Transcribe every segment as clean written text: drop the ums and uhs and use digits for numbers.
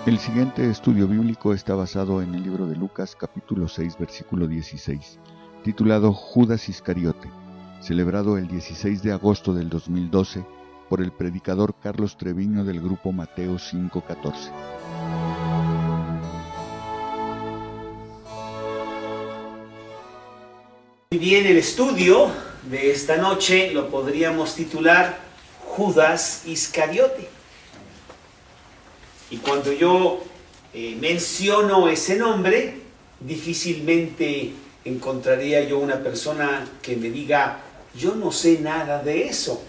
El siguiente estudio bíblico está basado en el libro de Lucas, capítulo 6, versículo 16, titulado Judas Iscariote, celebrado el 16 de agosto del 2012 por el predicador Carlos Treviño del grupo Mateo 5:14. Muy bien, el estudio de esta noche lo podríamos titular Judas Iscariote. Y cuando yo menciono ese nombre, difícilmente encontraría yo una persona que me diga, yo no sé nada de eso.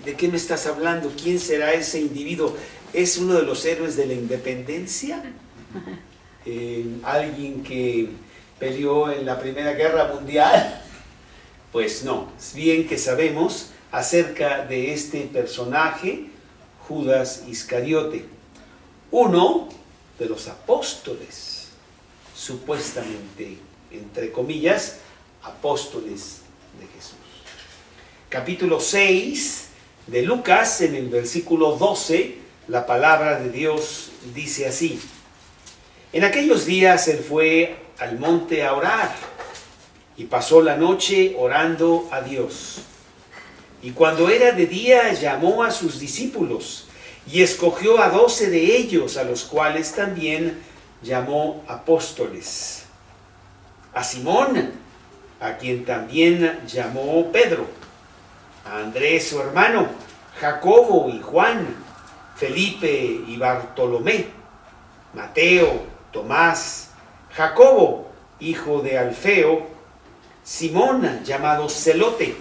¿De qué me estás hablando? ¿Quién será ese individuo? ¿Es uno de los héroes de la independencia? ¿Alguien que peleó en la Primera Guerra Mundial? Pues no, es bien que sabemos acerca de este personaje, Judas Iscariote, uno de los apóstoles, supuestamente, entre comillas, apóstoles de Jesús. Capítulo 6 de Lucas, en el versículo 12, la palabra de Dios dice así: En aquellos días él fue al monte a orar y pasó la noche orando a Dios. Y cuando era de día llamó a sus discípulos y escogió a 12 de ellos, a los cuales también llamó apóstoles. A Simón, a quien también llamó Pedro, a Andrés su hermano, Jacobo y Juan, Felipe y Bartolomé, Mateo, Tomás, Jacobo, hijo de Alfeo, Simón, llamado Celote,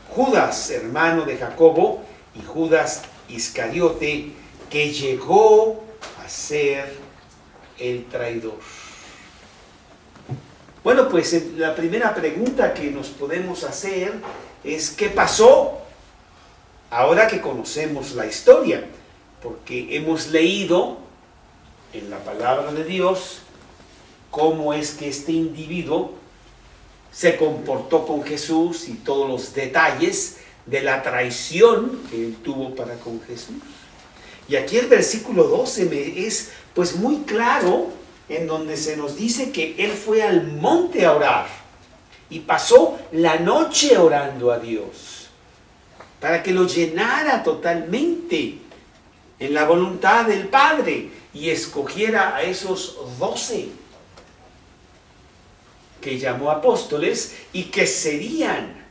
Judas, hermano de Jacobo, y Judas Iscariote, que llegó a ser el traidor. Bueno, pues la primera pregunta que nos podemos hacer es ¿qué pasó? Ahora que conocemos la historia, porque hemos leído en la palabra de Dios cómo es que este individuo se comportó con Jesús y todos los detalles de la traición que él tuvo para con Jesús. Y aquí el versículo 12 es pues muy claro, en donde se nos dice que él fue al monte a orar y pasó la noche orando a Dios para que lo llenara totalmente en la voluntad del Padre y escogiera a esos 12 que llamó apóstoles y que serían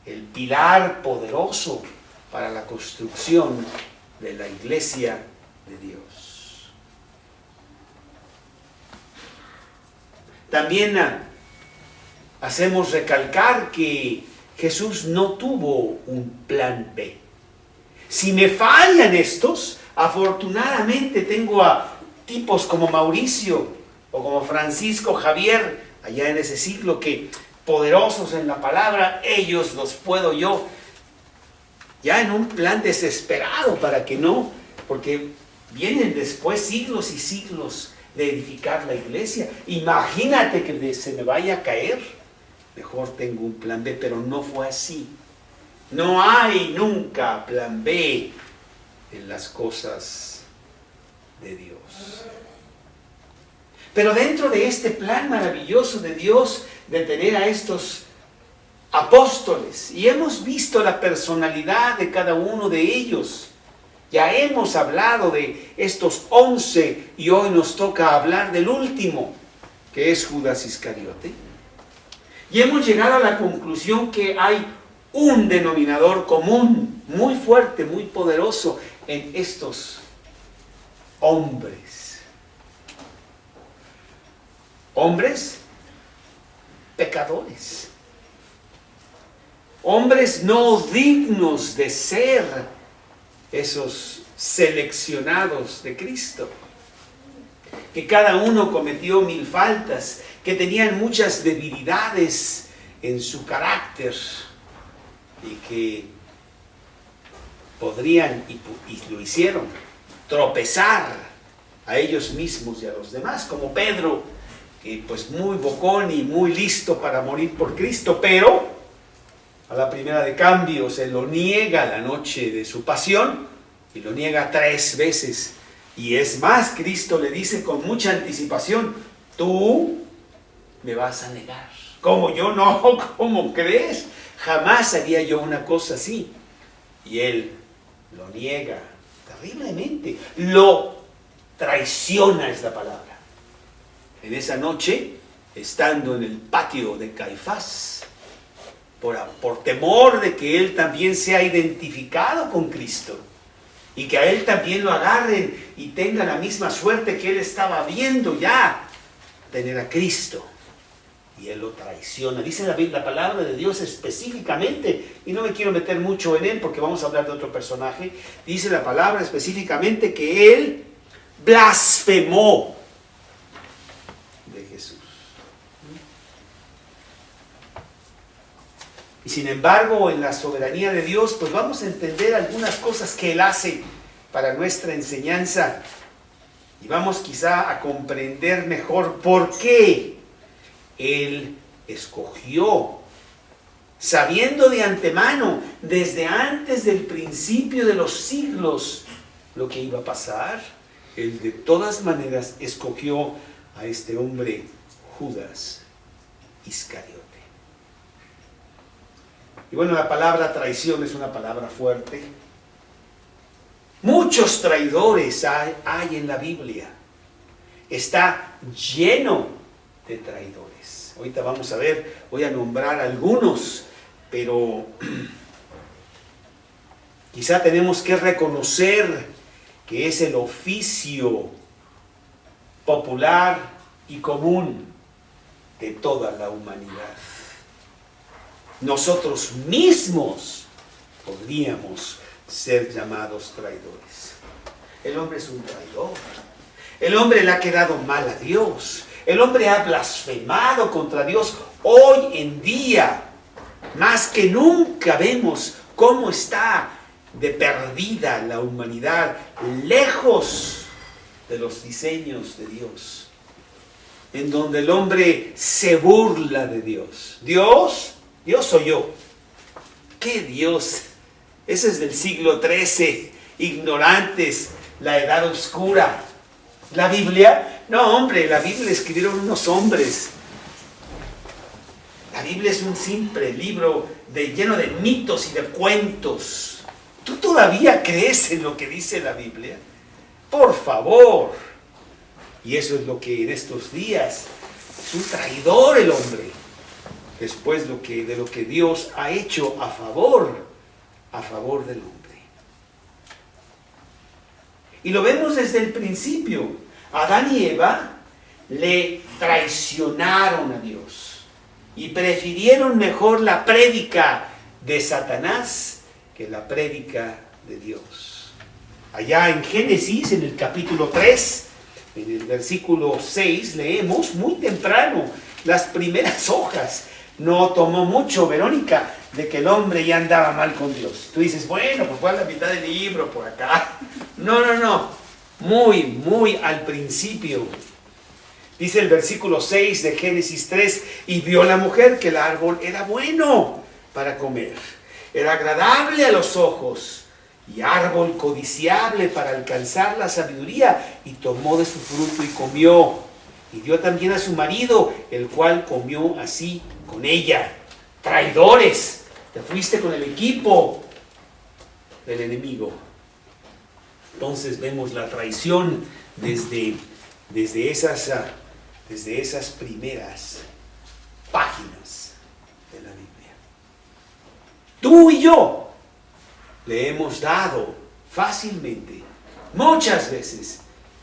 el pilar poderoso para la construcción de la iglesia de Dios. También hacemos recalcar que Jesús no tuvo un plan B. Si me fallan estos, afortunadamente tengo a tipos como Mauricio o como Francisco Javier, allá en ese siglo, que poderosos en la palabra, ellos los puedo yo, ya en un plan desesperado para que no, porque vienen después siglos y siglos de edificar la iglesia. Imagínate que se me vaya a caer. Mejor tengo un plan B, pero no fue así. No hay nunca plan B en las cosas de Dios. Pero dentro de este plan maravilloso de Dios de tener a estos apóstoles, y hemos visto la personalidad de cada uno de ellos, ya hemos hablado de estos 11 y hoy nos toca hablar del último, que es Judas Iscariote, y hemos llegado a la conclusión que hay un denominador común muy fuerte, muy poderoso en estos hombres. Hombres pecadores, hombres no dignos de ser esos seleccionados de Cristo, que cada uno cometió 1000 faltas, que tenían muchas debilidades en su carácter y que podrían, y lo hicieron, tropezar a ellos mismos y a los demás, como Pedro, que pues muy bocón y muy listo para morir por Cristo, pero a la primera de cambio se lo niega la noche de su pasión y lo niega 3 veces Y es más, Cristo le dice con mucha anticipación, tú me vas a negar. ¿Cómo yo no? ¿Cómo crees? Jamás haría yo una cosa así. Y él lo niega terriblemente. Lo traiciona, es la palabra. En esa noche, estando en el patio de Caifás, por temor de que él también sea identificado con Cristo y que a él también lo agarren y tenga la misma suerte que él estaba viendo ya, tener a Cristo. Y él lo traiciona. Dice la palabra de Dios específicamente, y no me quiero meter mucho en él porque vamos a hablar de otro personaje. Dice la palabra específicamente que él blasfemó de Jesús. Y sin embargo, en la soberanía de Dios, pues vamos a entender algunas cosas que él hace para nuestra enseñanza. Y vamos quizá a comprender mejor por qué él escogió, sabiendo de antemano, desde antes del principio de los siglos, lo que iba a pasar. Él de todas maneras escogió a este hombre, Judas Iscariote. Y bueno, la palabra traición es una palabra fuerte. Muchos traidores hay en la Biblia. Está lleno de traidores. Ahorita vamos a ver, voy a nombrar algunos, pero quizá tenemos que reconocer que es el oficio popular y común de toda la humanidad. Nosotros mismos podríamos ser llamados traidores. El hombre es un traidor. El hombre le ha quedado mal a Dios. El hombre ha blasfemado contra Dios. Hoy en día, más que nunca, vemos cómo está de perdida la humanidad, lejos de los diseños de Dios, en donde el hombre se burla de Dios. Dios soy yo. ¿Qué Dios? Ese es del siglo XIII, ignorantes, la edad oscura. ¿La Biblia? No, hombre, la Biblia la escribieron unos hombres. La Biblia es un simple libro lleno de mitos y de cuentos. ¿Tú todavía crees en lo que dice la Biblia? Por favor. Y eso es lo que en estos días es un traidor el hombre. Después de lo que Dios ha hecho a favor del hombre. Y lo vemos desde el principio. Adán y Eva le traicionaron a Dios y prefirieron mejor la prédica de Satanás que la prédica de Dios. Allá en Génesis, en el capítulo 3, en el versículo 6, leemos muy temprano las primeras hojas. No tomó mucho, Verónica, de que el hombre ya andaba mal con Dios. Tú dices, bueno, pues fue a la mitad del libro, por acá. No. Muy al principio. Dice el versículo 6 de Génesis 3, y vio la mujer que el árbol era bueno para comer. Era agradable a los ojos y árbol codiciable para alcanzar la sabiduría. Y tomó de su fruto y comió. Y dio también a su marido, el cual comió así con ella. Traidores, te fuiste con el equipo del enemigo. Entonces vemos la traición desde esas primeras páginas de la Biblia. Tú y yo le hemos dado fácilmente, muchas veces,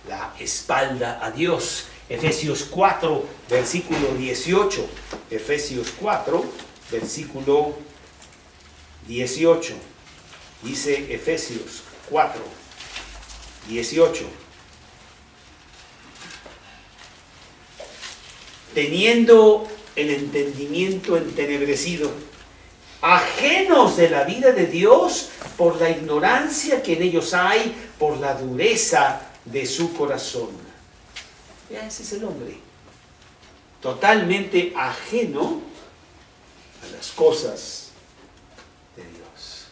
la espalda a Dios. Efesios 4, versículo 18. Efesios 4, versículo 18. Dice Efesios 4, 18. Teniendo el entendimiento entenebrecido, ajenos de la vida de Dios por la ignorancia que en ellos hay, por la dureza de su corazón. Ya, ese es el hombre, totalmente ajeno a las cosas de Dios.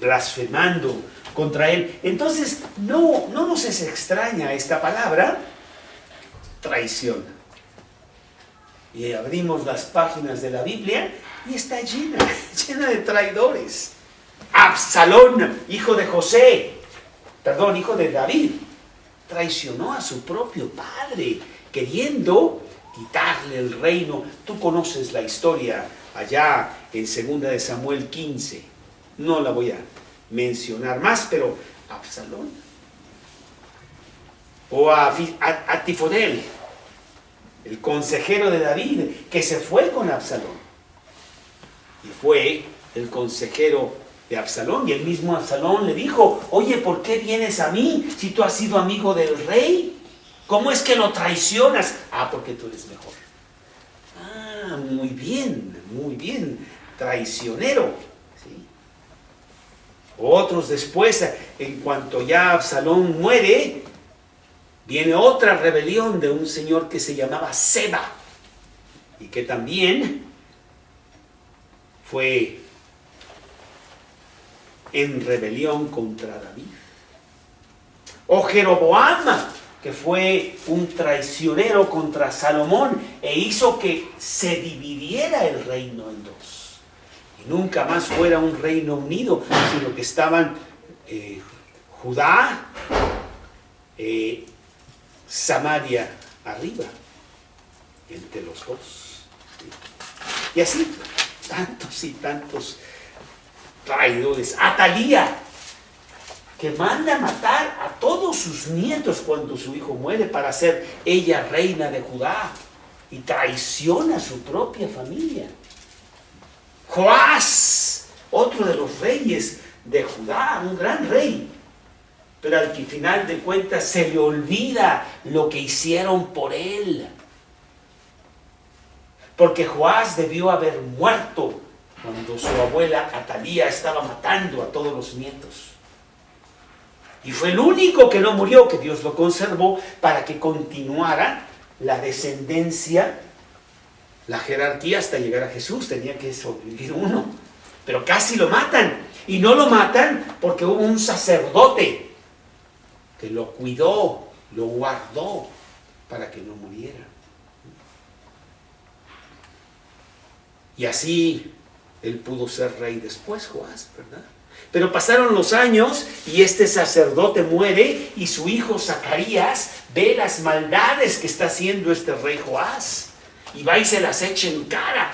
blasfemando contra él. Entonces, no nos es extraña esta palabra, traición. Y abrimos las páginas de la Biblia y está llena de traidores. Absalón, hijo de David, traicionó a su propio padre, queriendo quitarle el reino. Tú conoces la historia allá en 2 de Samuel 15. No la voy a mencionar más, pero Absalón. O a Tifodel, el consejero de David, que se fue con Absalón. Y fue el consejero de Absalón, y el mismo Absalón le dijo: oye, ¿por qué vienes a mí si tú has sido amigo del rey? ¿Cómo es que lo traicionas? Porque tú eres mejor. Muy bien, traicionero. ¿Sí? Otros después, en cuanto ya Absalón muere, viene otra rebelión de un señor que se llamaba Seba, y que también fue en rebelión contra David. O Jeroboam, que fue un traicionero contra Salomón e hizo que se dividiera el reino en dos. Y nunca más fuera un reino unido, sino que estaban Judá, Samaria arriba, entre los dos. Y así, tantos y tantos traidores. Atalía, que manda a matar a todos sus nietos cuando su hijo muere para ser ella reina de Judá, y traiciona a su propia familia. Joás, otro de los reyes de Judá, un gran rey, pero al que final de cuentas se le olvida lo que hicieron por él, porque Joás debió haber muerto cuando su abuela Atalía estaba matando a todos los nietos. Y fue el único que no murió, que Dios lo conservó para que continuara la descendencia, la jerarquía hasta llegar a Jesús. Tenía que sobrevivir uno, pero casi lo matan. Y no lo matan porque hubo un sacerdote que lo cuidó, lo guardó para que no muriera. Y así él pudo ser rey después, Joás, ¿verdad? Pero pasaron los años y este sacerdote muere, y su hijo Zacarías ve las maldades que está haciendo este rey Joás, y va y se las echa en cara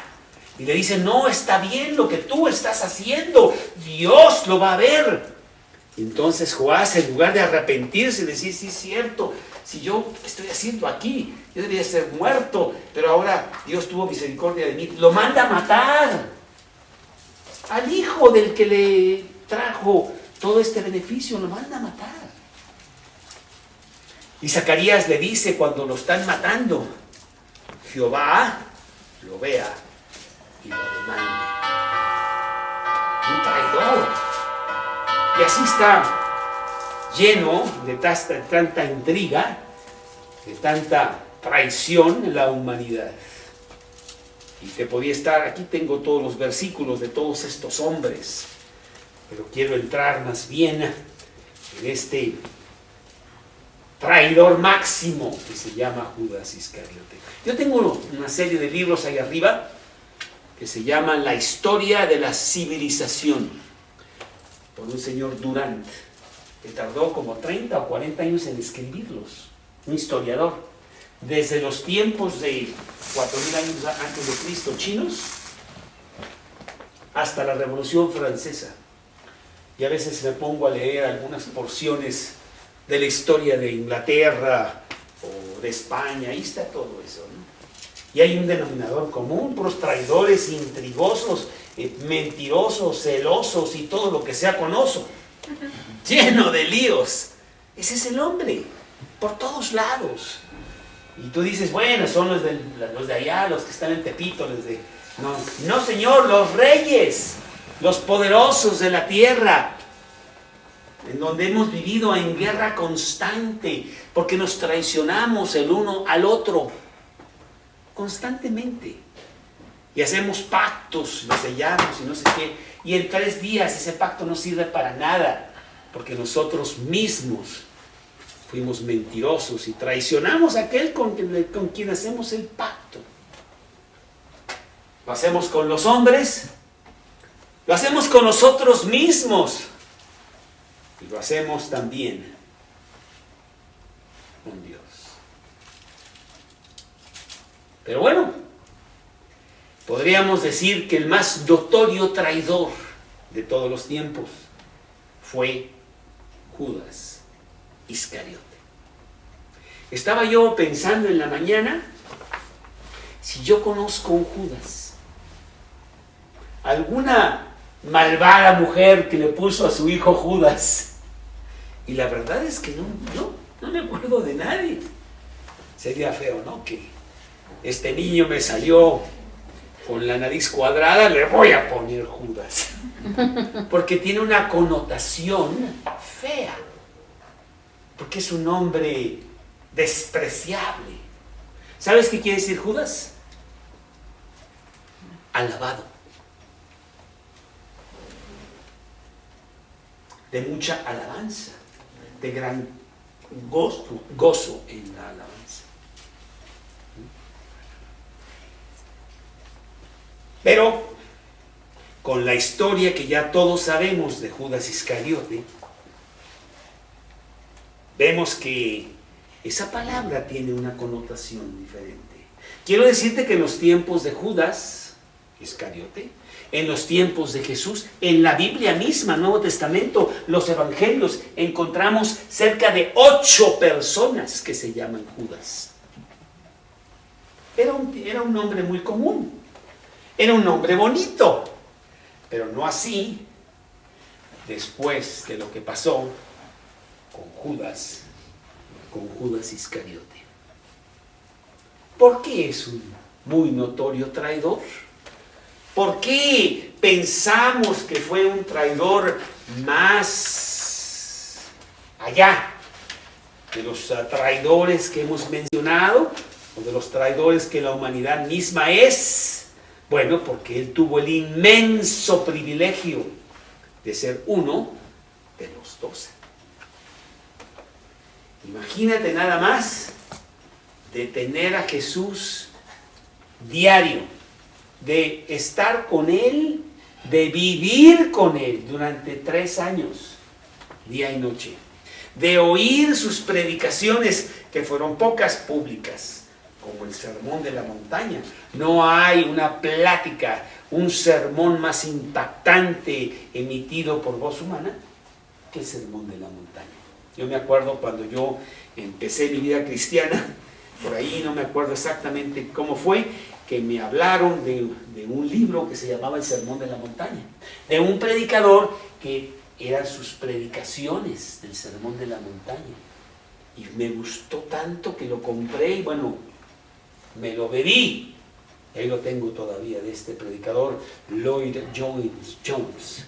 y le dice: no está bien lo que tú estás haciendo, Dios lo va a ver. Y entonces Joás, en lugar de arrepentirse y decir: sí es cierto, si yo estoy haciendo aquí, yo debería ser muerto, pero ahora Dios tuvo misericordia de mí, lo manda a matar al hijo del que le trajo todo este beneficio, lo manda a matar. Y Zacarías le dice cuando lo están matando: Jehová lo vea y lo demande. Un traidor. Y así está lleno de tanta intriga, de tanta traición en la humanidad. Y te podía estar, aquí tengo todos los versículos de todos estos hombres, pero quiero entrar más bien en este traidor máximo que se llama Judas Iscariote. Yo tengo una serie de libros ahí arriba que se llaman La historia de la civilización, por un señor Durant, que tardó como 30 o 40 años en escribirlos, un historiador. Desde los tiempos de 4000 años antes de Cristo chinos hasta la Revolución Francesa. Y a veces me pongo a leer algunas porciones de la historia de Inglaterra o de España, ahí está todo eso, ¿no? Y hay un denominador común: puros traidores, intrigosos, mentirosos, celosos y todo lo que sea con oso, lleno de líos. Ese es el hombre, por todos lados. Y tú dices: bueno, son los de allá, los que están en Tepito, no, señor, los reyes, los poderosos de la tierra, en donde hemos vivido en guerra constante, porque nos traicionamos el uno al otro constantemente, y hacemos pactos, y sellamos y no sé qué, Y en 3 días ese pacto no sirve para nada, porque nosotros mismos fuimos mentirosos y traicionamos a aquel con quien hacemos el pacto. Lo hacemos con los hombres, lo hacemos con nosotros mismos y lo hacemos también con Dios. Pero bueno, podríamos decir que el más notorio traidor de todos los tiempos fue Judas Iscariote. Estaba yo pensando en la mañana, si yo conozco a un Judas, alguna malvada mujer que le puso a su hijo Judas, y la verdad es que no me acuerdo de nadie. Sería feo, ¿no? Que este niño me salió con la nariz cuadrada, le voy a poner Judas. Porque tiene una connotación fea. Porque es un nombre despreciable. ¿Sabes qué quiere decir Judas? Alabado. De mucha alabanza. De gran gozo en la alabanza. Pero con la historia que ya todos sabemos de Judas Iscariote, vemos que esa palabra tiene una connotación diferente. Quiero decirte que en los tiempos de Judas Iscariote, en los tiempos de Jesús, en la Biblia misma, Nuevo Testamento, los Evangelios, encontramos cerca de 8 personas que se llaman Judas. Era un nombre muy común. Era un nombre bonito, pero no así después de lo que pasó con Judas Iscariote. ¿Por qué es un muy notorio traidor? ¿Por qué pensamos que fue un traidor más allá de los traidores que hemos mencionado o de los traidores que la humanidad misma es? Bueno, porque él tuvo el inmenso privilegio de ser uno de los 12. Imagínate nada más de tener a Jesús diario, de estar con él, de vivir con él durante 3 años, día y noche, de oír sus predicaciones, que fueron pocas, públicas, como el Sermón de la Montaña. No hay una plática, un sermón más impactante emitido por voz humana que el Sermón de la Montaña. Yo me acuerdo cuando yo empecé mi vida cristiana, por ahí no me acuerdo exactamente cómo fue, que me hablaron de un libro que se llamaba El Sermón de la Montaña, de un predicador que eran sus predicaciones del Sermón de la Montaña. Y me gustó tanto que lo compré y bueno, me lo bebí. Ahí lo tengo todavía, de este predicador Lloyd Jones,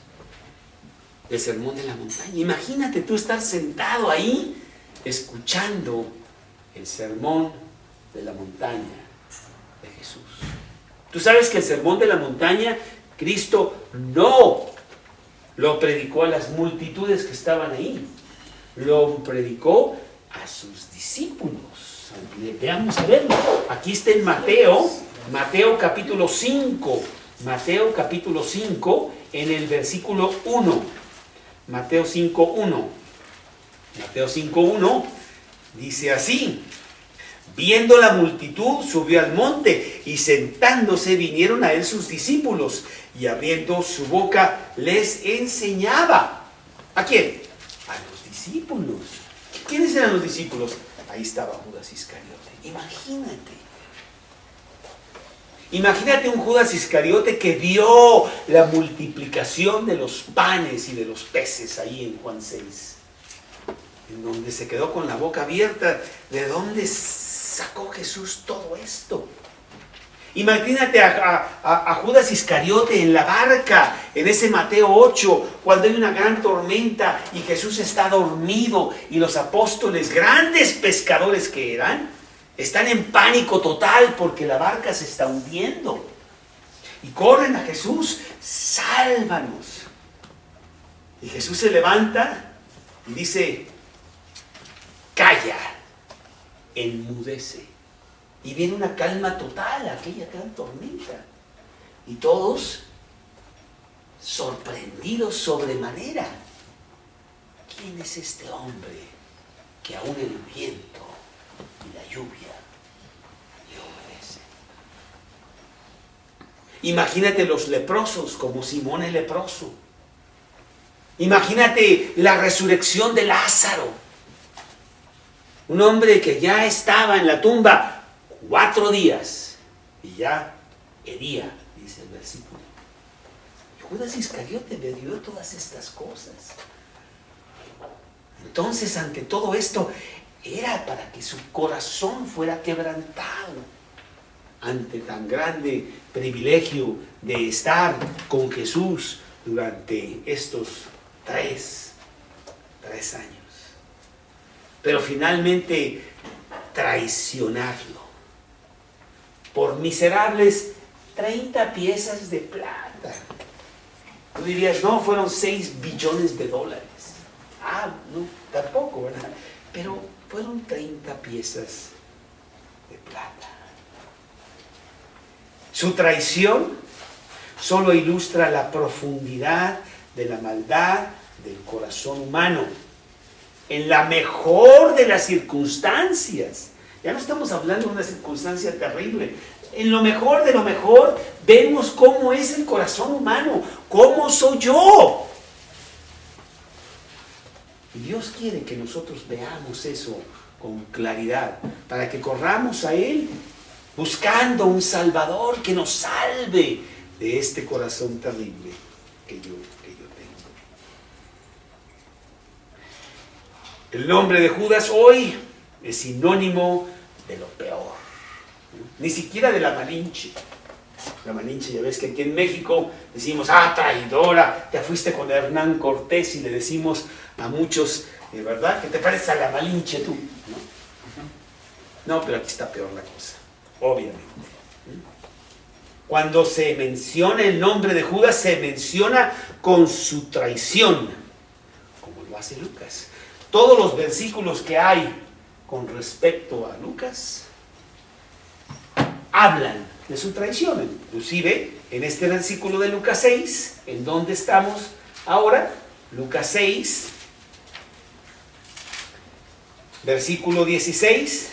del Sermón de la Montaña. Imagínate tú estar sentado ahí escuchando el Sermón de la Montaña de Jesús. Tú sabes que el Sermón de la Montaña Cristo no lo predicó a las multitudes que estaban ahí, lo predicó a sus discípulos. Veamos a verlo. Aquí está en Mateo capítulo 5, en el versículo 1. Mateo 5:1 dice así: viendo la multitud, subió al monte, y sentándose vinieron a él sus discípulos, y abriendo su boca les enseñaba. ¿A quién? A los discípulos. ¿Quiénes eran los discípulos? Ahí estaba Judas Iscariote. Imagínate un Judas Iscariote que vio la multiplicación de los panes y de los peces ahí en Juan 6, en donde se quedó con la boca abierta. ¿De dónde sacó Jesús todo esto? Imagínate a Judas Iscariote en la barca, en ese Mateo 8, cuando hay una gran tormenta y Jesús está dormido y los apóstoles, grandes pescadores que eran, están en pánico total porque la barca se está hundiendo. y corren a Jesús, sálvanos. Y Jesús se levanta y dice, calla, enmudece. Y viene una calma total, aquella gran tormenta. Y todos sorprendidos sobremanera. ¿Quién es este hombre que aún el viento y la lluvia le obedecen? Imagínate los leprosos como Simón el leproso. Imagínate la resurrección de Lázaro. Un hombre que ya estaba en la tumba 4 días y ya hería, dice el versículo. Judas Iscariote le dio todas estas cosas. Entonces, ante todo esto, era para que su corazón fuera quebrantado ante tan grande privilegio de estar con Jesús durante estos 3 años. Pero finalmente traicionarlo por miserables 30 piezas de plata. Tú dirías, no, fueron 6 billones de dólares. Ah, no, tampoco, ¿verdad? Pero fueron 30 piezas de plata. Su traición solo ilustra la profundidad de la maldad del corazón humano. En la mejor de las circunstancias. Ya no estamos hablando de una circunstancia terrible. En lo mejor de lo mejor, vemos cómo es el corazón humano, cómo soy yo. Y Dios quiere que nosotros veamos eso con claridad, para que corramos a Él buscando un Salvador que nos salve de este corazón terrible que yo tengo. El nombre de Judas hoy es sinónimo de lo peor. Ni siquiera de la Malinche. La Malinche, ya ves que aquí en México decimos, traidora, te fuiste con Hernán Cortés, y le decimos a muchos, ¿verdad? Que te pareces a la Malinche tú, ¿no? Pero aquí está peor la cosa, obviamente. Cuando se menciona el nombre de Judas, se menciona con su traición, como lo hace Lucas. Todos los versículos que hay con respecto a Lucas hablan de su traición. Inclusive en este versículo de Lucas 6, en donde estamos ahora, Lucas 6, versículo 16,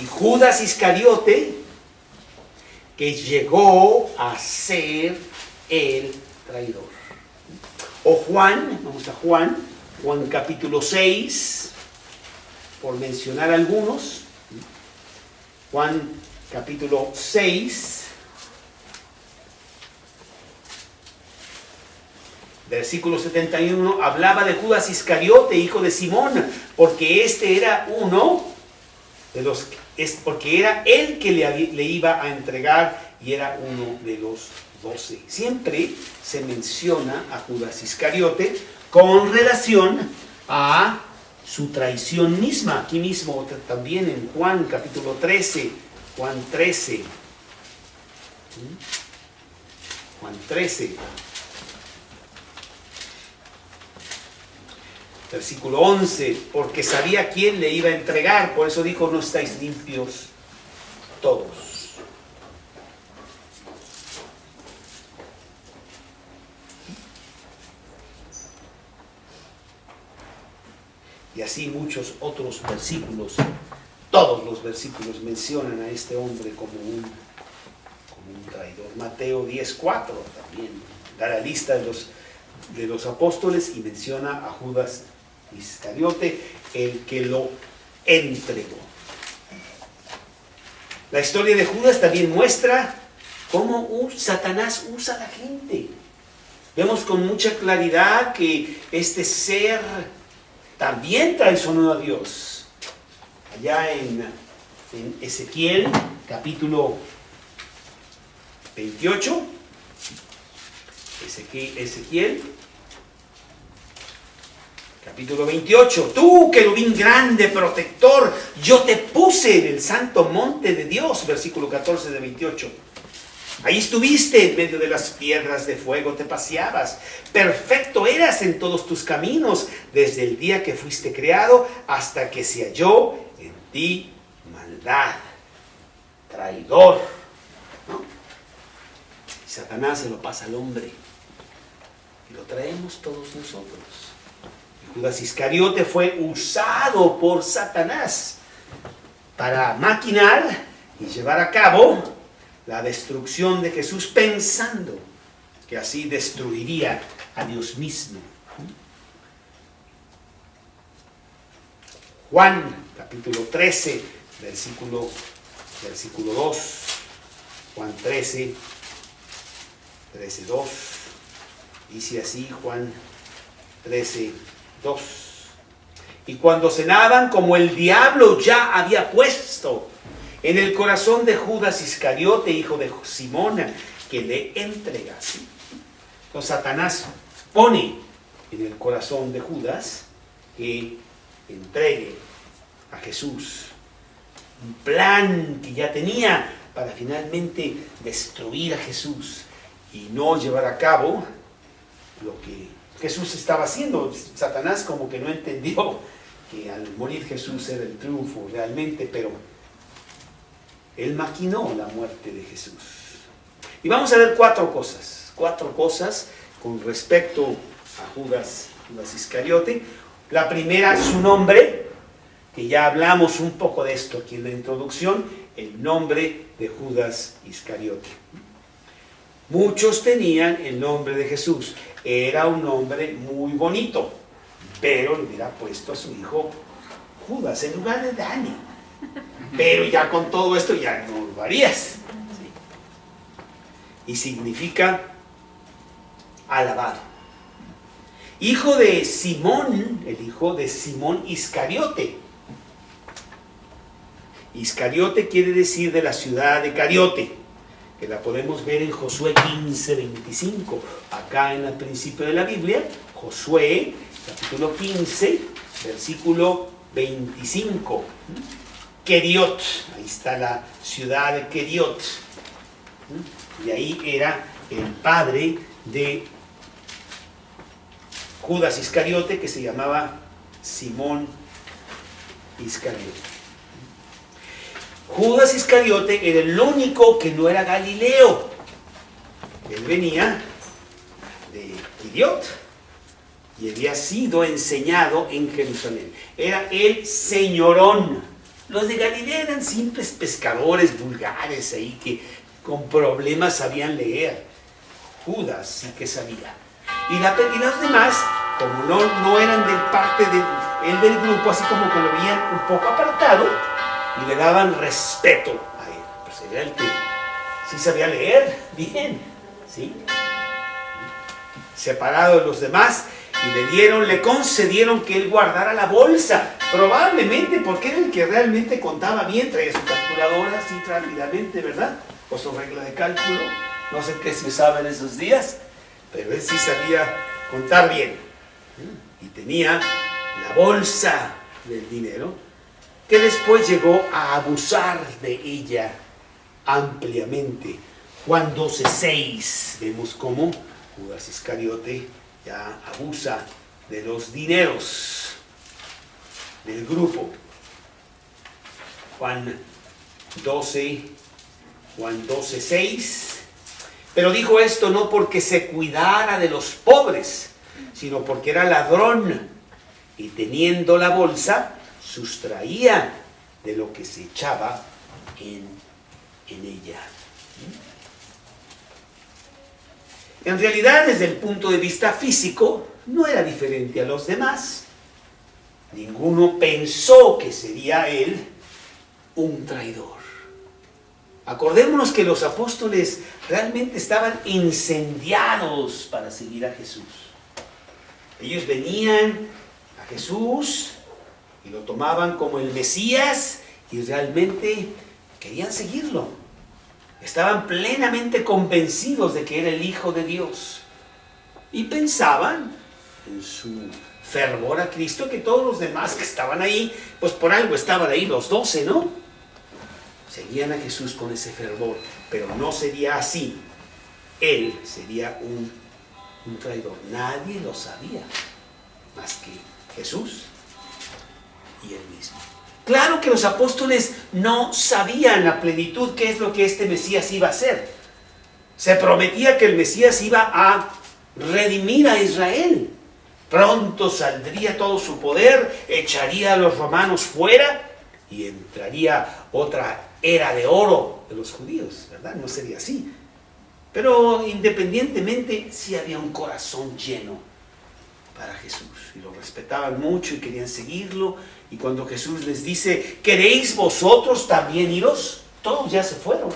y Judas Iscariote, que llegó a ser el traidor. O Juan, vamos a Juan capítulo 6, por mencionar algunos. Juan capítulo 6, versículo 71, hablaba de Judas Iscariote, hijo de Simón, porque este era uno de los, porque era el que le iba a entregar y era uno de los 12. Siempre se menciona a Judas Iscariote con relación a su traición misma. Aquí mismo también en Juan capítulo 13, Juan 13, versículo 11, porque sabía quién le iba a entregar, por eso dijo, no estáis limpios todos. Y así muchos otros versículos, todos los versículos mencionan a este hombre como un traidor. Mateo 10:4 también da la lista de los apóstoles y menciona a Judas Iscariote, el que lo entregó. La historia de Judas también muestra cómo Satanás usa a la gente. Vemos con mucha claridad que este ser también traicionó a Dios. Allá en Ezequiel, capítulo 28, Ezequiel, capítulo 28, tú, querubín grande, protector, yo te puse en el santo monte de Dios, versículo 14 de 28. Ahí estuviste en medio de las piedras de fuego, te paseabas. Perfecto eras en todos tus caminos, desde el día que fuiste creado hasta que se halló en ti maldad. Traidor, ¿no? Y Satanás se lo pasa al hombre. Y lo traemos todos nosotros. Y Judas Iscariote fue usado por Satanás para maquinar y llevar a cabo la destrucción de Jesús, pensando que así destruiría a Dios mismo. Juan, capítulo 13, versículo 2. Juan 13, 2. Dice así, Juan 13, 2. Y cuando cenaban, como el diablo ya había puesto en el corazón de Judas Iscariote, hijo de Simón, que le entregase. Entonces Satanás pone en el corazón de Judas que entregue a Jesús. Un plan que ya tenía para finalmente destruir a Jesús y no llevar a cabo lo que Jesús estaba haciendo. Satanás como que no entendió que al morir Jesús era el triunfo realmente, pero él maquinó la muerte de Jesús. Y vamos a ver cuatro cosas con respecto a Judas Iscariote. La primera, su nombre, que ya hablamos un poco de esto aquí en la introducción, el nombre de Judas Iscariote. Muchos tenían el nombre de Jesús. Era un nombre muy bonito, pero le hubiera puesto a su hijo Judas en lugar de Dani. Pero ya con todo esto ya no lo harías. ¿Sí? Y significa alabado. Hijo de Simón, el hijo de Simón Iscariote. Iscariote quiere decir de la ciudad de Cariote, que la podemos ver en Josué 15, 25. Acá en el principio de la Biblia, Josué, capítulo 15, versículo 25. Keriot, ahí está la ciudad de Keriot. Y ahí era el padre de Judas Iscariote, que se llamaba Simón Iscariote. Judas Iscariote era el único que no era Galileo. Él venía de Keriot y había sido enseñado en Jerusalén. Era el señorón. Los de Galilea eran simples pescadores vulgares ahí que con problemas sabían leer. Judas sí que sabía. Y los demás, como no eran de parte del grupo, así como que lo veían un poco apartado y le daban respeto a él. Pues era el que sí sabía leer bien, ¿sí? Separado de los demás, y le concedieron que él guardara la bolsa, probablemente porque era el que realmente contaba bien, traía su calculadora así rápidamente, ¿verdad? O su regla de cálculo, no sé qué se usaba en esos días, pero él sí sabía contar bien. Y tenía la bolsa del dinero, que después llegó a abusar de ella ampliamente. Juan 12:6, vemos cómo Judas Iscariote ya abusa de los dineros del grupo. Juan 12:6. Pero dijo esto no porque se cuidara de los pobres, sino porque era ladrón, y teniendo la bolsa, sustraía de lo que se echaba en ella. En realidad, desde el punto de vista físico, no era diferente a los demás. Ninguno pensó que sería él un traidor. Acordémonos que los apóstoles realmente estaban incendiados para seguir a Jesús. Ellos venían a Jesús y lo tomaban como el Mesías y realmente querían seguirlo. Estaban plenamente convencidos de que era el Hijo de Dios. Y pensaban en su fervor a Cristo que todos los demás que estaban ahí, pues por algo estaban ahí los 12, ¿no? Seguían a Jesús con ese fervor, pero no sería así. Él sería un traidor. Nadie lo sabía, más que Jesús y él mismo. Claro que los apóstoles no sabían a plenitud qué es lo que este Mesías iba a hacer. Se prometía que el Mesías iba a redimir a Israel. Pronto saldría todo su poder, echaría a los romanos fuera y entraría otra era de oro de los judíos, ¿verdad? No sería así. Pero independientemente, sí había un corazón lleno para Jesús. Y lo respetaban mucho y querían seguirlo. Y cuando Jesús les dice, ¿queréis vosotros también iros? Todos ya se fueron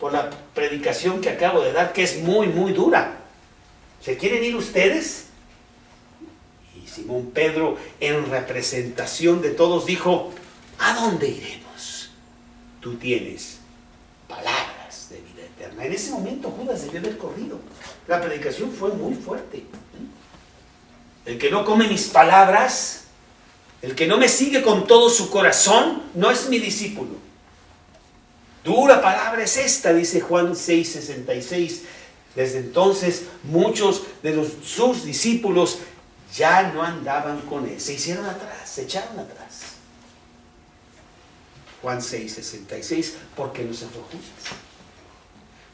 por la predicación que acabo de dar, que es muy, muy dura. ¿Se quieren ir ustedes? Y Simón Pedro, en representación de todos, dijo, ¿a dónde iremos? Tú tienes palabras de vida eterna. En ese momento Judas debió haber corrido. La predicación fue muy fuerte. El que no come mis palabras, el que no me sigue con todo su corazón, no es mi discípulo. Dura palabra es esta, dice Juan 6:66. Desde entonces muchos de sus discípulos ya no andaban con él. Se hicieron atrás, se echaron atrás. Juan 6:66, ¿por qué no se fue Judas?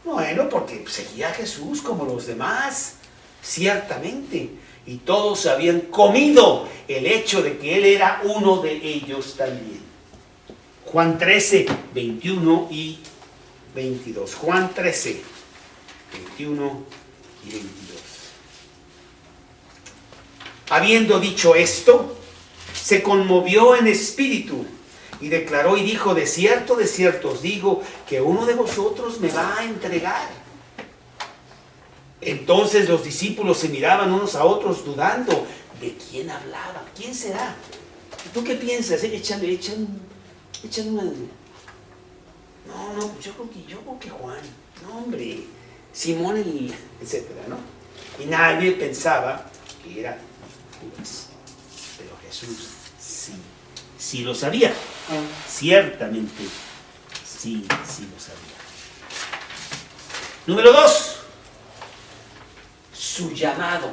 Bueno, porque seguía a Jesús como los demás, ciertamente. Y todos habían comido el hecho de que él era uno de ellos también. Juan 13, 21 y 22. Juan 13, 21 y 22. Habiendo dicho esto, se conmovió en espíritu y declaró y dijo, de cierto os digo, que uno de vosotros me va a entregar. Entonces los discípulos se miraban unos a otros dudando de quién hablaba. ¿Quién será? ¿Tú qué piensas? Échale una... No, yo creo que Juan. No, hombre, Simón, etcétera, ¿no? Y nadie pensaba que era Judas. Pero Jesús sí lo sabía. Ciertamente, sí lo sabía. Número 2. Su llamado.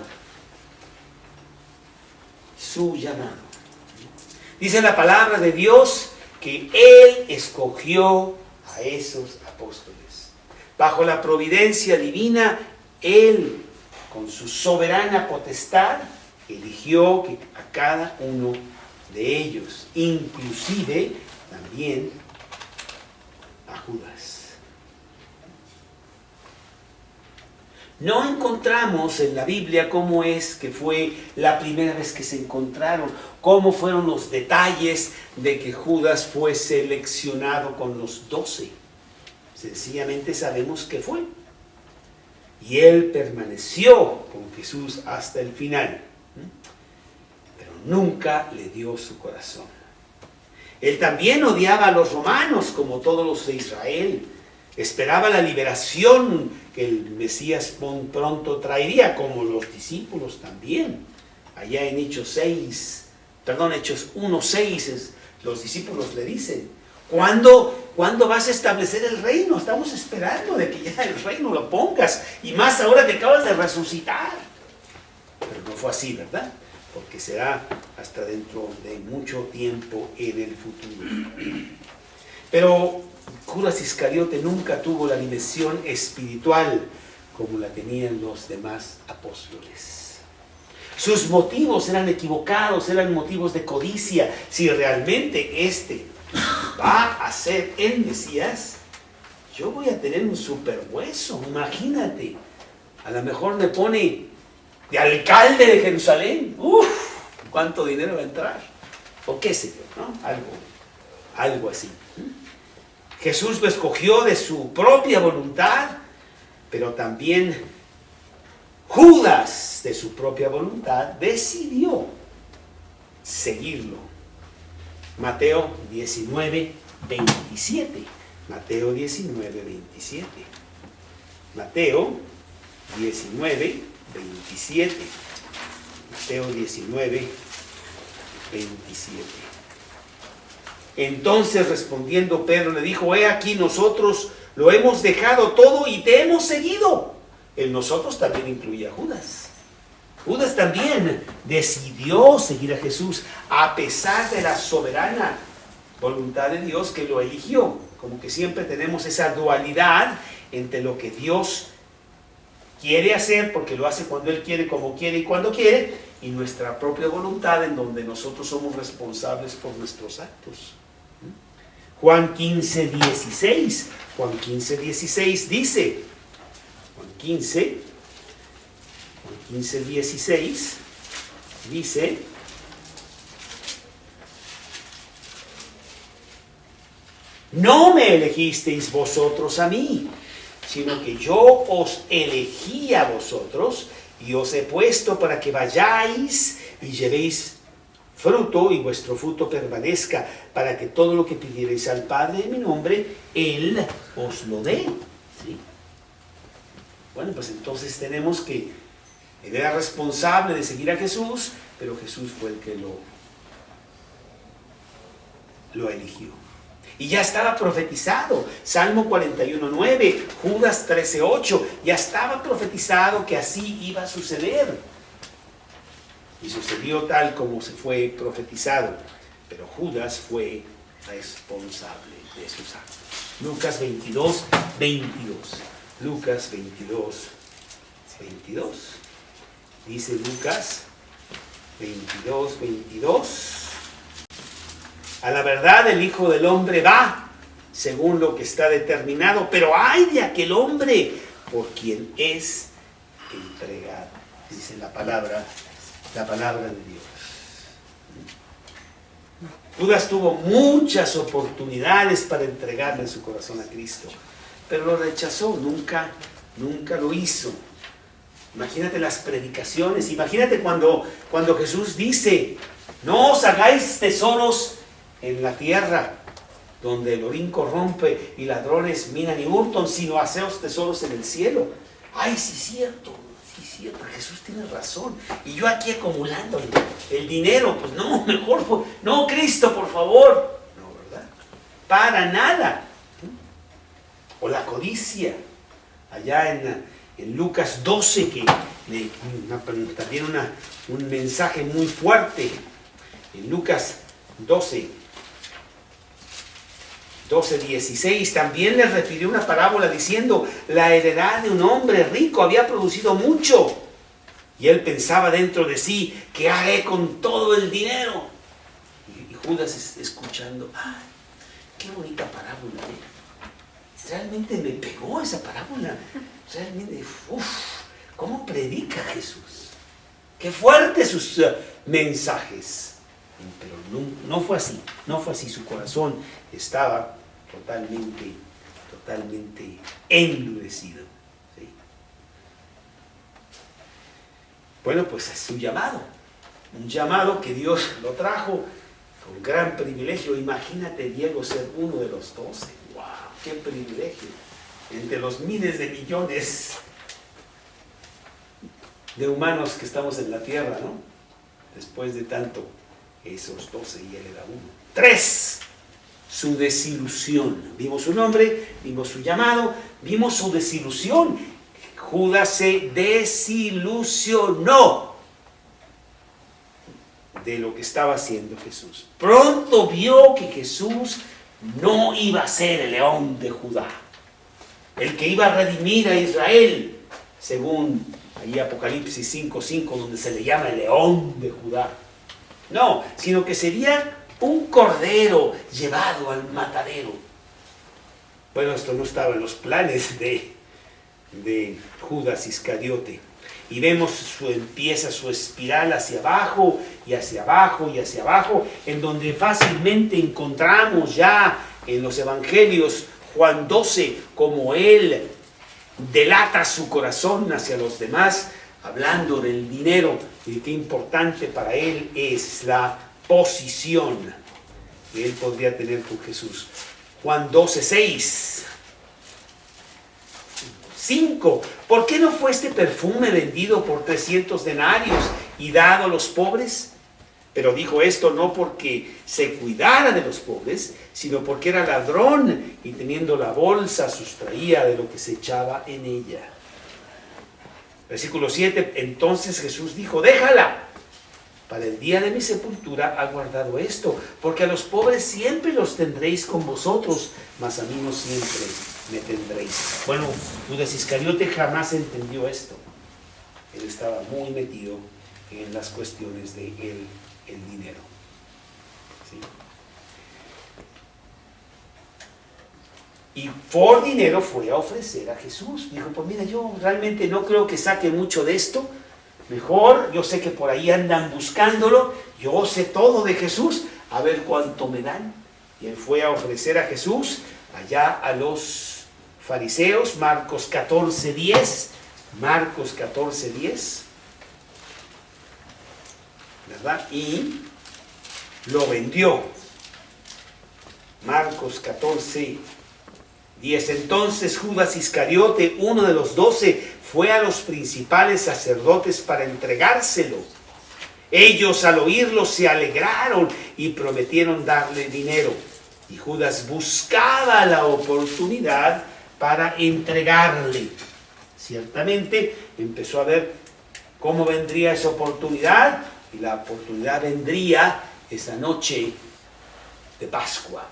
Dice la palabra de Dios que Él escogió a esos apóstoles. Bajo la providencia divina, Él, con su soberana potestad, eligió a cada uno de ellos, inclusive también a Judas. No encontramos en la Biblia cómo es que fue la primera vez que se encontraron, cómo fueron los detalles de que Judas fue seleccionado con los 12. Sencillamente sabemos que fue. Y él permaneció con Jesús hasta el final, pero nunca le dio su corazón. Él también odiaba a los romanos como todos los de Israel. Esperaba la liberación que el Mesías pronto traería, como los discípulos también. Allá en Hechos 1:6, los discípulos le dicen, ¿cuándo vas a establecer el reino? Estamos esperando de que ya el reino lo pongas, y más ahora que acabas de resucitar. Pero no fue así, ¿verdad? Porque será hasta dentro de mucho tiempo en el futuro. Pero Judas Iscariote nunca tuvo la dimensión espiritual como la tenían los demás apóstoles. Sus motivos eran equivocados, eran motivos de codicia. Si realmente este va a ser el Mesías, yo voy a tener un super hueso, imagínate. A lo mejor me pone de alcalde de Jerusalén. ¡Uf! ¿Cuánto dinero va a entrar? O qué sé yo, ¿no? Algo así. Jesús lo escogió de su propia voluntad, pero también Judas, de su propia voluntad, decidió seguirlo. Mateo 19:27. Mateo 19:27. Mateo 19:27. Mateo 19:27. Entonces respondiendo Pedro le dijo: he aquí, nosotros lo hemos dejado todo y te hemos seguido. El nosotros también incluía a Judas. Judas también decidió seguir a Jesús a pesar de la soberana voluntad de Dios que lo eligió. Como que siempre tenemos esa dualidad entre lo que Dios quiere hacer, porque lo hace cuando Él quiere, como quiere y cuando quiere, y nuestra propia voluntad, en donde nosotros somos responsables por nuestros actos. Juan 15:16. Juan 15:16 dice, Juan 15:16 dice: no me elegisteis vosotros a mí, sino que yo os elegí a vosotros y os he puesto para que vayáis y llevéis fruto y vuestro fruto permanezca, para que todo lo que pidierais al Padre en mi nombre, Él os lo dé. ¿Sí? Bueno, pues entonces tenemos que Él era responsable de seguir a Jesús, pero Jesús fue el que lo eligió. Y ya estaba profetizado, Salmo 41:9, Judas 13:8, ya estaba profetizado que así iba a suceder. Y sucedió tal como se fue profetizado, pero Judas fue responsable de sus actos. Lucas 22:22. Lucas 22:22. Dice Lucas 22:22. A la verdad el Hijo del Hombre va según lo que está determinado, pero ay de aquel hombre por quien es entregado. Dice la palabra de Dios. Judas tuvo muchas oportunidades para entregarle su corazón a Cristo, pero lo rechazó, nunca lo hizo. Imagínate las predicaciones, imagínate cuando Jesús dice: no os hagáis tesoros en la tierra, donde el orín corrompe y ladrones minan y hurtan, sino haceos tesoros en el cielo. Ay, sí, cierto, Jesús tiene razón. Y yo aquí acumulando el dinero, pues no, mejor, no, Cristo, por favor. No, ¿verdad? Para nada. O la codicia, allá en Lucas 12, que también un mensaje muy fuerte. En Lucas 12:16 también les refirió una parábola diciendo: la heredad de un hombre rico había producido mucho, y él pensaba dentro de sí: ¿qué haré con todo el dinero? Y Judas escuchando: ¡ay, qué bonita parábola! Realmente me pegó esa parábola. Realmente, ¿cómo predica Jesús? ¡Qué fuertes sus mensajes! Pero no fue así, su corazón estaba totalmente endurecido. ¿Sí? Bueno, pues es un llamado que Dios lo trajo con gran privilegio. Imagínate, Diego, ser uno de los 12. ¡Wow! ¡Qué privilegio! Entre los miles de millones de humanos que estamos en la tierra, ¿no? Después de tanto, esos 12 y él era uno. 3. Su desilusión. Vimos su nombre, vimos su llamado, vimos su desilusión. Judas se desilusionó de lo que estaba haciendo Jesús. Pronto vio que Jesús no iba a ser el león de Judá, el que iba a redimir a Israel, según ahí Apocalipsis 5:5, donde se le llama el león de Judá. No, sino que sería un cordero llevado al matadero. Bueno, esto no estaba en los planes de Judas Iscariote. Y vemos empieza su espiral hacia abajo, y hacia abajo, y hacia abajo, en donde fácilmente encontramos ya en los evangelios Juan 12, como él delata su corazón hacia los demás, hablando del dinero y de qué importante para él es la posición que él podría tener con Jesús. Juan 12:6. 5. ¿Por qué no fue este perfume vendido por 300 denarios y dado a los pobres? Pero dijo esto no porque se cuidara de los pobres, sino porque era ladrón y teniendo la bolsa sustraía de lo que se echaba en ella. Versículo 7, entonces Jesús dijo, déjala, para el día de mi sepultura ha guardado esto, porque a los pobres siempre los tendréis con vosotros, mas a mí no siempre me tendréis. Bueno, Judas Iscariote jamás entendió esto. Él estaba muy metido en las cuestiones de el dinero. ¿Sí? Y por dinero fue a ofrecer a Jesús. Dijo, pues mira, yo realmente no creo que saque mucho de esto. Mejor, yo sé que por ahí andan buscándolo. Yo sé todo de Jesús. A ver cuánto me dan. Y él fue a ofrecer a Jesús allá a los fariseos. Marcos 14:10. Marcos 14:10. ¿Verdad? Y lo vendió. Marcos 14:10. Entonces Judas Iscariote, uno de los 12, fue a los principales sacerdotes para entregárselo. Ellos al oírlo se alegraron y prometieron darle dinero. Y Judas buscaba la oportunidad para entregarle. Ciertamente empezó a ver cómo vendría esa oportunidad, y la oportunidad vendría esa noche de Pascua,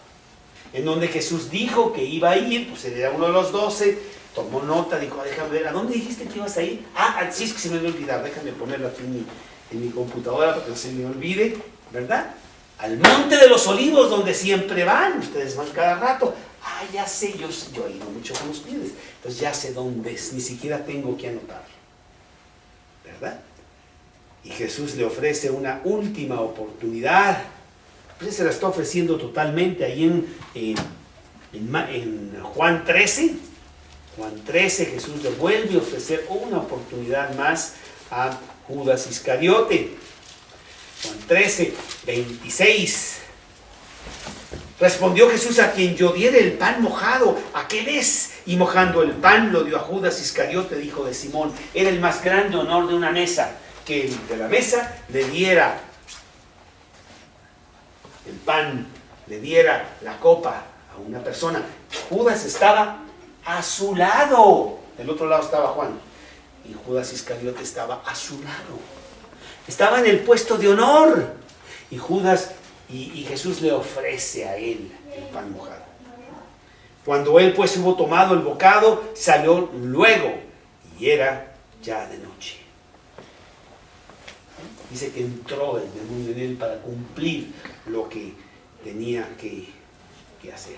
en donde Jesús dijo que iba a ir. Pues él era uno de los 12, tomó nota, dijo, déjame ver, ¿a dónde dijiste que ibas a ir? Sí, es que se me va a olvidar, déjame ponerlo aquí en mi computadora para que no se me olvide, ¿verdad? Al Monte de los Olivos, donde siempre van, ustedes van cada rato. Ya sé, yo he ido mucho con ustedes, entonces ya sé dónde es, ni siquiera tengo que anotarlo, ¿verdad? Y Jesús le ofrece una última oportunidad. Pues se la está ofreciendo totalmente ahí en Juan 13. Juan 13, Jesús le vuelve a ofrecer una oportunidad más a Judas Iscariote. Juan 13:26. Respondió Jesús, a quien yo diere el pan mojado, ¿a qué es? Y mojando el pan lo dio a Judas Iscariote, hijo de Simón. Era el más grande honor de una mesa, que el de la mesa le diera el pan, le diera la copa a una persona. Judas estaba a su lado. Del otro lado estaba Juan. Y Judas Iscariote estaba a su lado. Estaba en el puesto de honor. Y Judas y Jesús le ofrece a él el pan mojado. Cuando él pues hubo tomado el bocado, salió luego, y era ya de noche. Dice que entró el demonio en él para cumplir lo que tenía que hacer.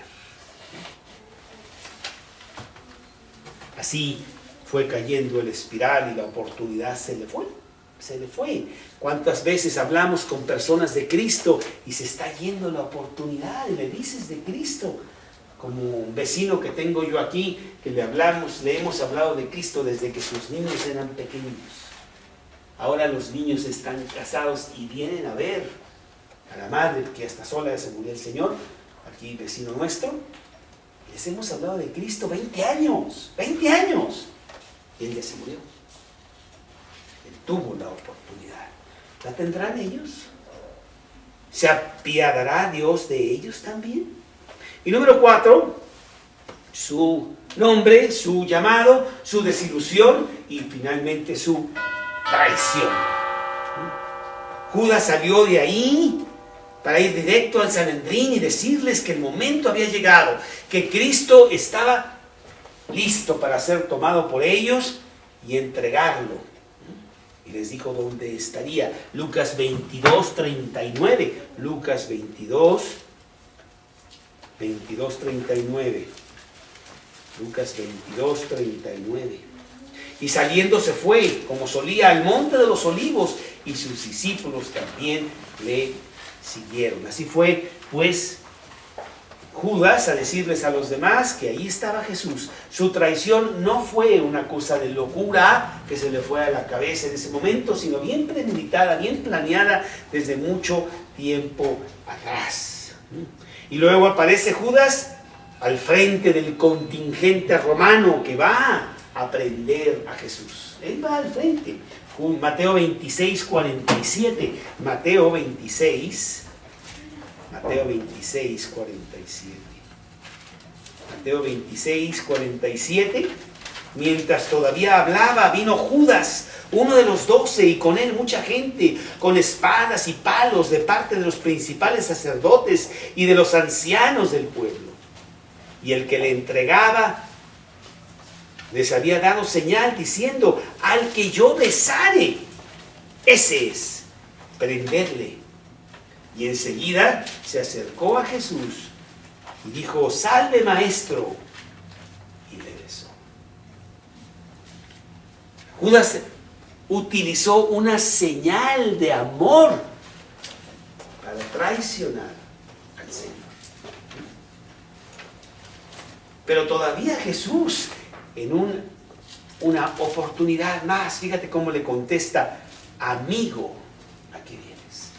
Así fue cayendo el espiral y la oportunidad se le fue. Se le fue. ¿Cuántas veces hablamos con personas de Cristo y se está yendo la oportunidad y le dices de Cristo? Como un vecino que tengo yo aquí, que le hemos hablado de Cristo desde que sus niños eran pequeños. Ahora los niños están casados y vienen a ver a la madre, que hasta sola se murió el Señor, aquí vecino nuestro. Les hemos hablado de Cristo 20 años, 20 años. Y él ya se murió. Él tuvo la oportunidad. ¿La tendrán ellos? ¿Se apiadará Dios de ellos también? Y número 4, su nombre, su llamado, su desilusión y finalmente su traición. Judas salió de ahí para ir directo al Sanedrín y decirles que el momento había llegado, que Cristo estaba listo para ser tomado por ellos y entregarlo. Y les dijo dónde estaría. Lucas 22:39. Lucas 22:39. Lucas 22:39. Y saliendo se fue, como solía, al monte de los olivos, y sus discípulos también le siguieron. Así fue, pues, Judas a decirles a los demás que ahí estaba Jesús. Su traición no fue una cosa de locura que se le fue a la cabeza en ese momento, sino bien premeditada, bien planeada desde mucho tiempo atrás. Y luego aparece Judas al frente del contingente romano que va a prender a Jesús. Él va al frente. Mateo 26, 47. Mateo 26, 47. Mateo 26, 47. Mientras todavía hablaba, vino Judas, uno de los 12, y con él mucha gente, con espadas y palos de parte de los principales sacerdotes y de los ancianos del pueblo. Y el que le entregaba les había dado señal diciendo: al que yo besare, ese es, prenderle. Y enseguida se acercó a Jesús y dijo: salve, maestro. Y le besó. Judas utilizó una señal de amor para traicionar al Señor. Pero todavía Jesús, en una oportunidad más, fíjate cómo le contesta: amigo, ¿a qué vienes?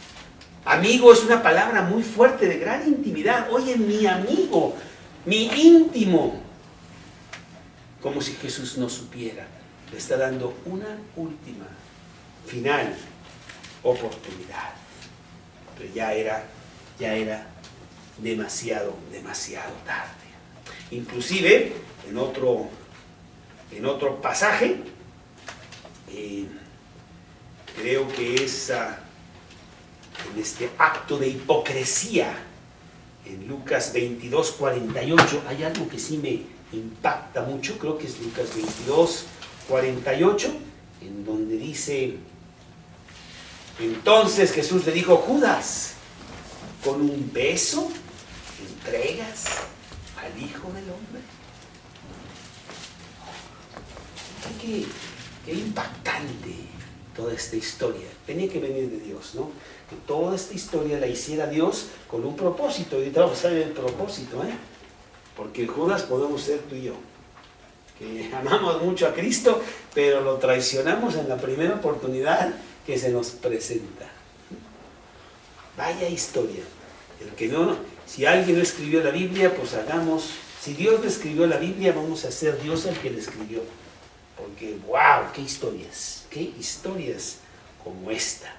Amigo es una palabra muy fuerte, de gran intimidad. Oye, mi amigo, mi íntimo. Como si Jesús no supiera. Le está dando una última, final oportunidad. Pero ya era demasiado tarde. Inclusive, en otro pasaje, creo que es en este acto de hipocresía, en Lucas 22, 48, hay algo que sí me impacta mucho. Creo que es Lucas 22, 48, en donde dice: entonces Jesús le dijo: Judas, ¿con un beso entregas al Hijo del Hombre? Qué impactante toda esta historia. Tenía que venir de Dios, ¿no? Que toda esta historia la hiciera Dios con un propósito. Y ahorita vamos a ver el propósito, porque Judas podemos ser tú y yo, que amamos mucho a Cristo, pero lo traicionamos en la primera oportunidad que se nos presenta. Vaya historia. El que no, si alguien no escribió la Biblia, pues hagamos. Si Dios no escribió la Biblia, vamos a hacer Dios el que la escribió. Porque, wow, qué historias como esta.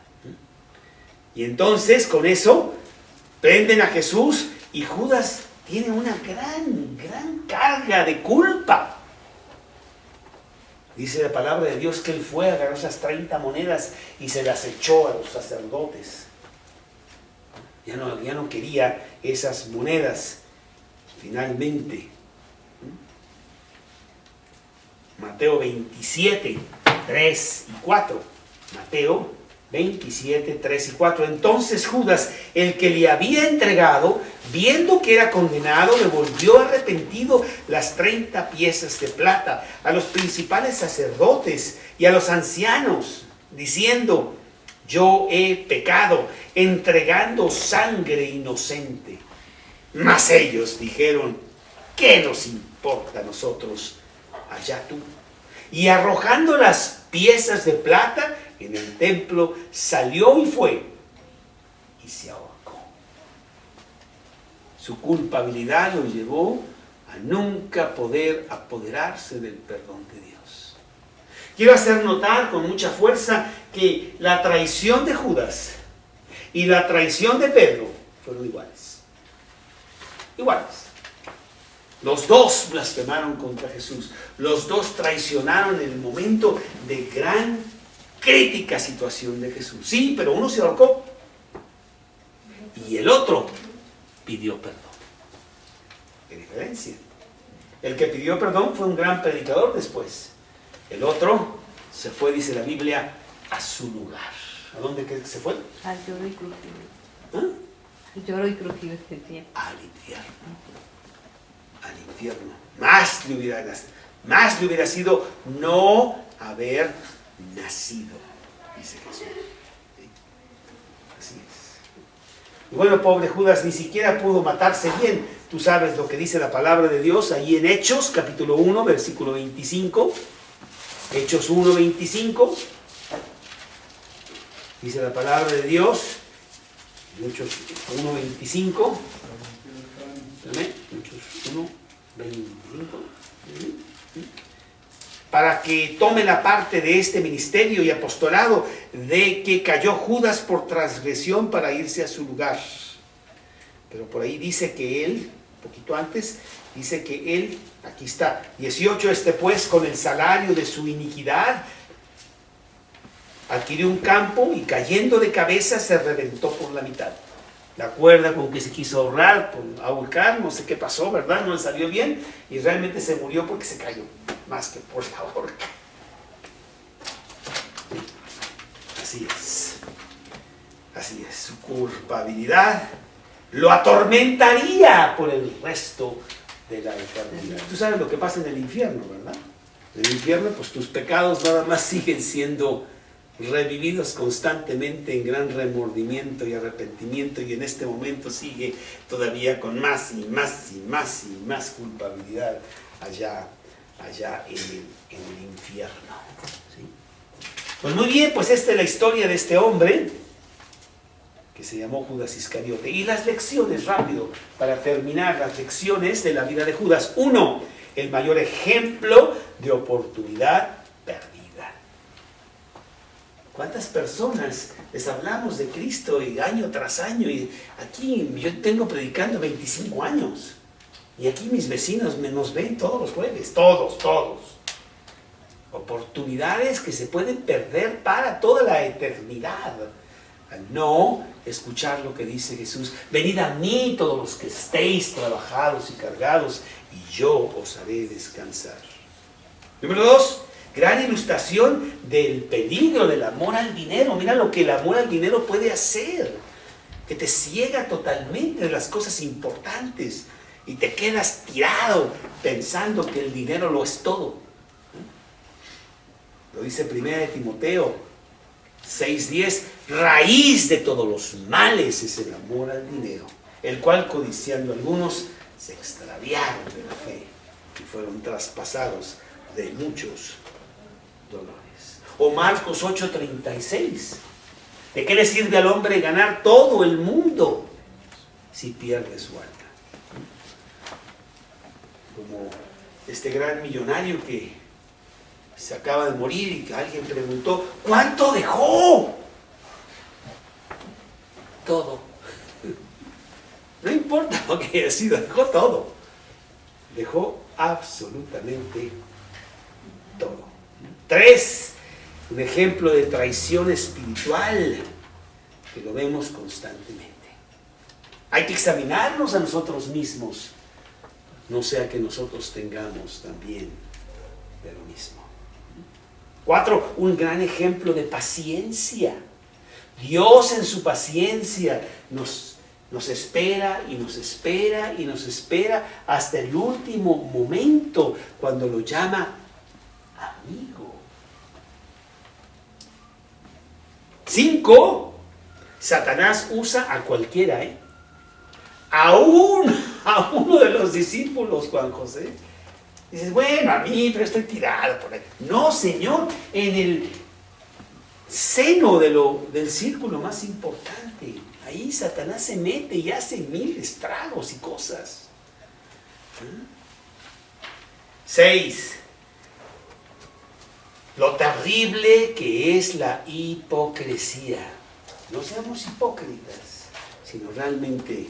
Y entonces, con eso, prenden a Jesús y Judas tiene una gran carga de culpa. Dice la palabra de Dios que él fue, agarró esas 30 monedas y se las echó a los sacerdotes. Ya no quería esas monedas. Finalmente, Mateo 27, 3 y 4. Mateo 27, 3 y 4. Entonces Judas, el que le había entregado, viendo que era condenado, devolvió arrepentido las 30 piezas de plata a los principales sacerdotes y a los ancianos, diciendo: yo he pecado, entregando sangre inocente. Mas ellos dijeron: ¿qué nos importa a nosotros? Allá tú. Y arrojando las piezas de plata en el templo, salió y fue y se ahorcó. Su culpabilidad lo llevó a nunca poder apoderarse del perdón de Dios. Quiero hacer notar con mucha fuerza que la traición de Judas y la traición de Pedro fueron iguales. Los dos blasfemaron contra Jesús. Los dos traicionaron en el momento de gran crítica situación de Jesús. Sí, pero uno se ahorcó y el otro pidió perdón. ¿Qué diferencia? El que pidió perdón fue un gran predicador después. El otro se fue, dice la Biblia, a su lugar. ¿A dónde se fue? Al lloro y crujido. ¿Ah? Al lloro y crujido este tiempo. Al infierno. Más le hubiera sido no haber nacido, dice Jesús. ¿Sí? Así es. Y bueno, pobre Judas ni siquiera pudo matarse bien. Tú sabes lo que dice la palabra de Dios ahí en Hechos, capítulo 1, versículo 25. Hechos 1, 25. Dice la palabra de Dios, Hechos 1, 25. Hechos 1, 25. para que tome la parte de este ministerio y apostolado de que cayó Judas por transgresión para irse a su lugar. Pero por ahí dice que él, un poquito antes, dice que él, aquí está, 18, pues con el salario de su iniquidad, adquirió un campo y cayendo de cabeza se reventó por la mitad. La cuerda con que se quiso ahorcar, no sé qué pasó, ¿verdad? No le salió bien y realmente se murió porque se cayó, más que por la horca. Así es, su culpabilidad lo atormentaría por el resto de la eternidad. Tú sabes lo que pasa en el infierno, ¿verdad? En el infierno, pues tus pecados nada más siguen siendo revividos constantemente en gran remordimiento y arrepentimiento, y en este momento sigue todavía con más y más y más y más culpabilidad allá en el infierno. ¿Sí? Pues muy bien, pues esta es la historia de este hombre que se llamó Judas Iscariote. Y las lecciones, rápido, para terminar, las lecciones de la vida de Judas. 1. El mayor ejemplo de oportunidad perdida. ¿Cuántas personas les hablamos de Cristo y año tras año? Y aquí yo tengo predicando 25 años. Y aquí mis vecinos nos ven todos los jueves. Todos. Oportunidades que se pueden perder para toda la eternidad. Al no escuchar lo que dice Jesús. Venid a mí todos los que estéis trabajados y cargados, y yo os haré descansar. Número 2. Gran ilustración del peligro del amor al dinero. Mira lo que el amor al dinero puede hacer. Que te ciega totalmente de las cosas importantes. Y te quedas tirado pensando que el dinero lo es todo. Lo dice 1 Timoteo 6:10. Raíz de todos los males es el amor al dinero, el cual codiciando algunos se extraviaron de la fe y fueron traspasados de muchos dolores. O Marcos 8:36. ¿De qué le sirve al hombre ganar todo el mundo si pierde su alma? Como este gran millonario que se acaba de morir y que alguien preguntó, ¿cuánto dejó? Todo. No importa lo que haya sido, dejó todo. Dejó absolutamente todo. 3. Un ejemplo de traición espiritual que lo vemos constantemente. Hay que examinarnos a nosotros mismos, no sea que nosotros tengamos también de lo mismo. 4. Un gran ejemplo de paciencia. Dios en su paciencia nos espera y nos espera y nos espera hasta el último momento cuando lo llama amigo. 5. Satanás usa a cualquiera, a uno de los discípulos, Juan José. Dices, bueno, a mí, pero estoy tirado por ahí. No, Señor, en el seno del círculo más importante, ahí Satanás se mete y hace 1000 estragos y cosas. 6. Lo terrible que es la hipocresía. No seamos hipócritas, sino realmente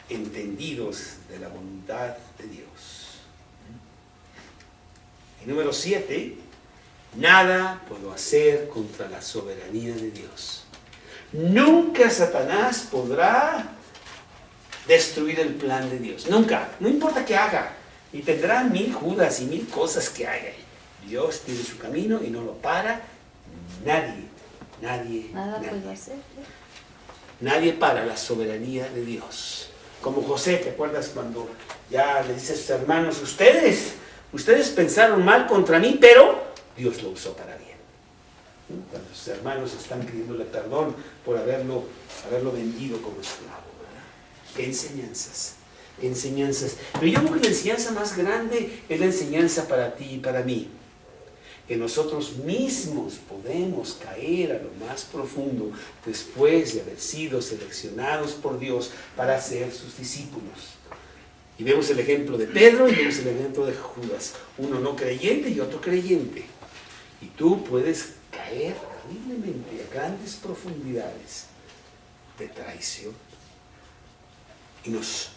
entendidos de la voluntad de Dios. Y número 7. Nada puedo hacer contra la soberanía de Dios. Nunca Satanás podrá destruir el plan de Dios. Nunca. No importa qué haga. Y tendrá 1000 Judas y 1000 cosas que haga. Dios tiene su camino y no lo para. Nadie. Nada puedo hacer. Nadie para la soberanía de Dios. Como José, ¿te acuerdas cuando ya le dice a sus hermanos, ustedes pensaron mal contra mí, pero Dios lo usó para bien? Cuando sus hermanos están pidiéndole perdón por haberlo vendido como esclavo, ¿verdad? ¿Qué enseñanzas? Pero yo creo que la enseñanza más grande es la enseñanza para ti y para mí. Que nosotros mismos podemos caer a lo más profundo después de haber sido seleccionados por Dios para ser sus discípulos. Y vemos el ejemplo de Pedro y vemos el ejemplo de Judas. Uno no creyente y otro creyente. Y tú puedes caer terriblemente a grandes profundidades de traición. Y nos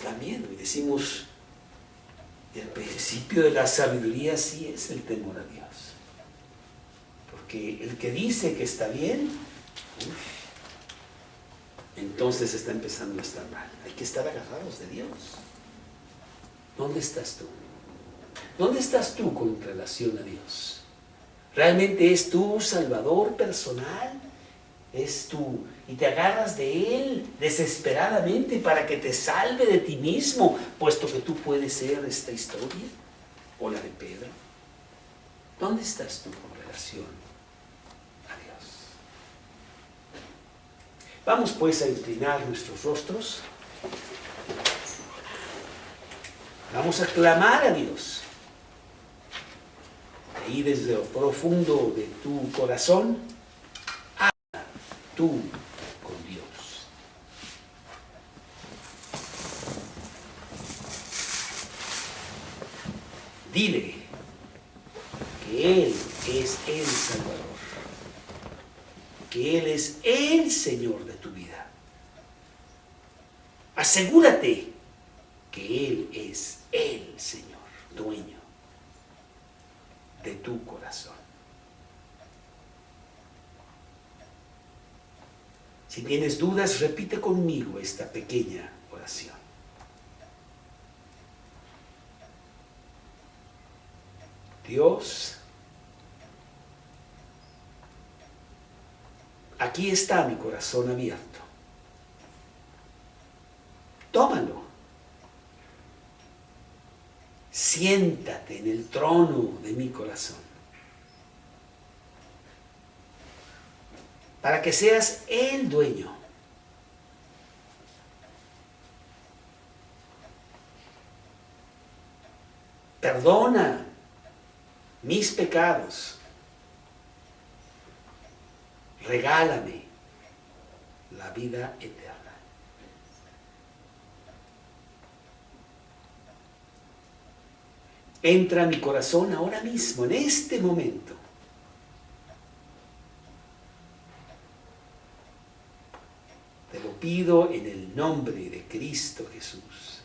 da miedo. Y decimos, el principio de la sabiduría sí es el temor a Dios. Porque el que dice que está bien, entonces está empezando a estar mal. Hay que estar agarrados de Dios. ¿Dónde estás tú? ¿Dónde estás tú con relación a Dios? ¿Realmente es tu Salvador personal? ¿Es tú? Y te agarras de Él desesperadamente para que te salve de ti mismo, puesto que tú puedes ser esta historia o la de Pedro. ¿Dónde estás tú con relación a Dios? Vamos pues a inclinar nuestros rostros. Vamos a clamar a Dios. Ahí desde lo profundo de tu corazón, habla tú con Dios. Dile que Él es el Salvador, que Él es el Señor de tu vida. Asegúrate que Él es el Señor, dueño de tu corazón. Si tienes dudas, repite conmigo esta pequeña oración. Dios, aquí está mi corazón abierto. Tómalo. Siéntate en el trono de mi corazón, para que seas el dueño. Perdona mis pecados. Regálame la vida eterna. Entra a mi corazón ahora mismo, en este momento. Te lo pido en el nombre de Cristo Jesús.